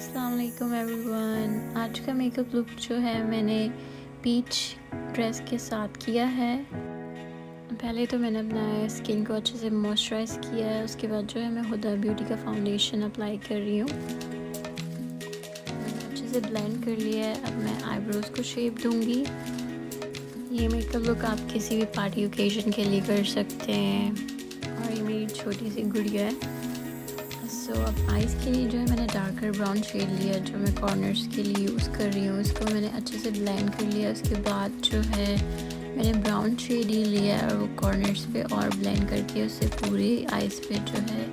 अस्सलाम वालेकुम एवरीवन। आज का मेकअप लुक जो है मैंने पीच ड्रेस के साथ किया है। पहले तो मैंने अपना स्किन को अच्छे से मॉइस्चराइज़ किया है। उसके बाद जो है मैं हुदा ब्यूटी का फाउंडेशन अप्लाई कर रही हूँ। मैंने अच्छे से ब्लेंड कर लिया है। अब मैं आईब्रोज़ को शेप दूँगी। ये मेकअप लुक आप किसी भी पार्टी ओकेजन के लिए कर सकते हैं। और ये मेरी छोटी सी गुड़िया है। अब आइज़ के लिए जो है मैंने डार्कर ब्राउन शेड लिया जो मैं कॉर्नर्स के लिए यूज़ कर रही हूँ। इसको मैंने अच्छे से ब्लेंड कर लिया। उसके बाद जो है मैंने ब्राउन शेड ही लिया और वो कॉर्नर्स पे और ब्लेंड करके उससे पूरी आइज़ पे जो है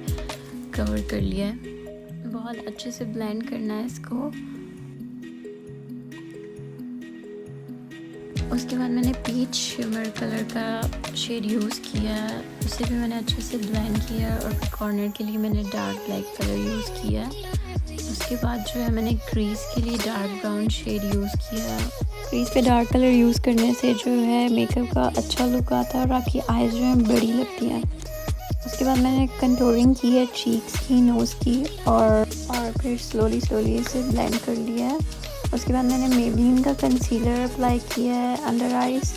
कवर कर लिया है। बहुत अच्छे से ब्लेंड करना है इसको। उसके बाद मैंने पीच शिमर कलर का शेड यूज़ किया, उसे भी मैंने अच्छे से ब्लेंड किया और कॉर्नर के लिए मैंने डार्क ब्लैक कलर यूज़ किया। उसके बाद जो है मैंने क्रीज के लिए डार्क ब्राउन शेड यूज़ किया। क्रीज पे डार्क कलर यूज़ करने से जो है मेकअप का अच्छा लुक आता है और आपकी आइज़ जो है बड़ी लगती हैं। उसके बाद मैंने कंटूरिंग की है चीक्स की, नोज़ की और फिर स्लोली इसे ब्लेंड कर लिया है। उसके बाद मैंने मेबलिन का कंसीलर अप्लाई किया है अंडर आइज़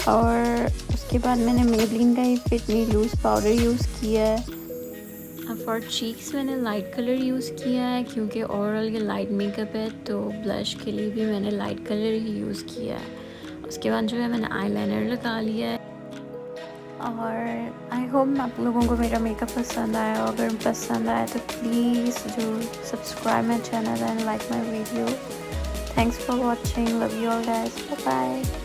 और उसके बाद मैंने मेबलिन का ही फिट मी लूज़ पाउडर यूज़ किया है। अब फॉर चीक्स मैंने लाइट कलर यूज़ किया है क्योंकि ओवरऑल ये लाइट मेकअप है, तो ब्लश के लिए भी मैंने लाइट कलर ही यूज़ किया है। उसके बाद जो है मैंने आईलाइनर लगा लिया है। और आई होप आप लोगों को मेरा मेकअप पसंद आया। और अगर पसंद आया तो प्लीज़ जो subscribe my channel and like my video. Thanks for watching. Love you all guys. Bye bye.